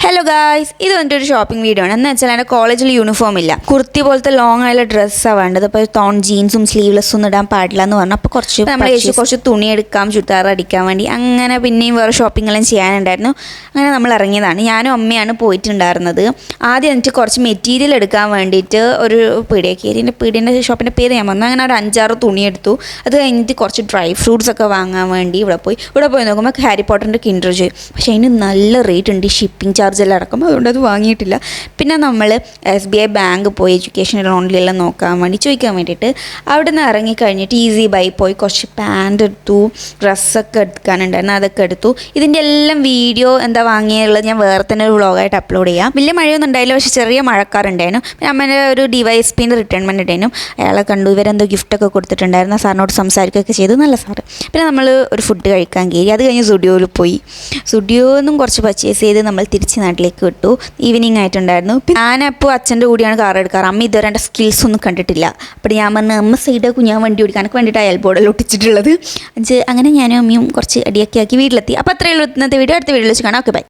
Hello guys, ഇത് വന്നിട്ട് ഒരു ഷോപ്പിംഗ് വീഡിയോ ആണ്. എന്ന് വെച്ചാൽ എൻ്റെ കോളേജിൽ യൂണിഫോം ഇല്ല, കുർത്തി പോലത്തെ ലോങ് ആയുള്ള ഡ്രസ്സാണ് വേണ്ടത്. അപ്പോൾ ടോൺ ജീൻസും സ്ലീവ്ലെസ്സും ഒന്നും ഇടാൻ പാടില്ല എന്ന് പറഞ്ഞു. അപ്പോൾ കുറച്ച് തുണി എടുക്കാം, ചുരിദാർ അടിക്കാൻ വേണ്ടി. അങ്ങനെ പിന്നെയും വേറെ ഷോപ്പിങ്ങെല്ലാം ചെയ്യാനുണ്ടായിരുന്നു. അങ്ങനെ നമ്മൾ ഇറങ്ങിയതാണ്. ഞാനും അമ്മയാണ് പോയിട്ടുണ്ടായിരുന്നത്. ആദ്യം എന്നിട്ട് കുറച്ച് മെറ്റീരിയൽ എടുക്കാൻ വേണ്ടിയിട്ട് ഒരു പീടിയേൻ്റെ ഷോപ്പിൻ്റെ പേര് ഞാൻ വന്നു. അങ്ങനെ ഒരു 5-6 തുണി എടുത്തു. അത് കഴിഞ്ഞിട്ട് കുറച്ച് ഡ്രൈ ഫ്രൂട്ട്സ് ഒക്കെ വാങ്ങാൻ വേണ്ടി ഇവിടെ പോയി നോക്കുമ്പോൾ ഹാരി പോട്ടറിൻ്റെ കിൻഡർ ജോയ്. പക്ഷേ അതിന് നല്ല റേറ്റ് ഉണ്ട്, ഷിപ്പിംഗ് ചാർജ് എല്ലാം അടക്കം. അതുകൊണ്ട് അത് വാങ്ങിയിട്ടില്ല. പിന്നെ നമ്മൾ SBI ബാങ്ക് പോയി എഡ്യൂക്കേഷൻ ലോണിലെല്ലാം നോക്കാൻ വേണ്ടി ചോദിക്കാൻ വേണ്ടിയിട്ട് അവിടെ നിന്ന് ഇറങ്ങിക്കഴിഞ്ഞിട്ട് ഈസി ബൈ പോയി കുറച്ച് പാൻറ് എടുത്തു, ഡ്രസ്സൊക്കെ എടുക്കാനുണ്ടായിരുന്നു, അതൊക്കെ എടുത്തു. ഇതിൻ്റെ എല്ലാം വീഡിയോ എന്താ വാങ്ങിയുള്ളത് ഞാൻ വേറെ തന്നെ ഒരു വ്ളോഗായിട്ട് അപ്ലോഡ് ചെയ്യാം. വലിയ മഴയൊന്നും ഉണ്ടായില്ല, പക്ഷേ ചെറിയ മഴക്കാറുണ്ടായിരുന്നു. പിന്നെ അമ്മേൻ്റെ ഒരു DYSPൻ്റെ റിട്ടയർമെൻറ്റ് ഉണ്ടായിരുന്നു. അയാളെ കണ്ടു, ഇവരെന്തോ ഗിഫ്റ്റൊക്കെ കൊടുത്തിട്ടുണ്ടായിരുന്നു. സാറിനോട് സംസാരിക്കുകയൊക്കെ ചെയ്തു, നല്ല സാറ്. പിന്നെ നമ്മൾ ഒരു ഫുഡ് കഴിക്കാൻ കയറി. അത് കഴിഞ്ഞ് സ്റ്റുഡിയോയിൽ പോയി. സ്റ്റുഡിയോന്നും കുറച്ച് പർച്ചേസ് ചെയ്ത് നമ്മൾ തിരിച്ച് നാട്ടിലേക്ക് വിട്ടു. ഈവനിങ് ആയിട്ടുണ്ടായിരുന്നു. ഞാനപ്പോൾ അച്ഛൻ്റെ കൂടിയാണ് കാർ എടുക്കാറ്. അമ്മ ഇതുവരെ എൻ്റെ സ്കിൽസ് ഒന്നും കണ്ടിട്ടില്ല. അപ്പോൾ ഞാൻ പറഞ്ഞ അമ്മ സൈഡാക്കും, ഞാൻ വണ്ടി ഓടിക്കാനൊക്കെ വേണ്ടിയിട്ട് എൽബോർഡിൽ ഒട്ടിച്ചിട്ടുള്ളത്. അങ്ങനെ ഞാനും അമ്മയും കുറച്ച് അടിയൊക്കെ ആക്കി വീട്ടിലെത്തി. അപ്പോൾ അത്രയേ ഉള്ളൂ ഇന്നത്തെ വീഡിയോ. അടുത്ത വീഡിയോയിൽ വെച്ച് കാണാം. Okay, by.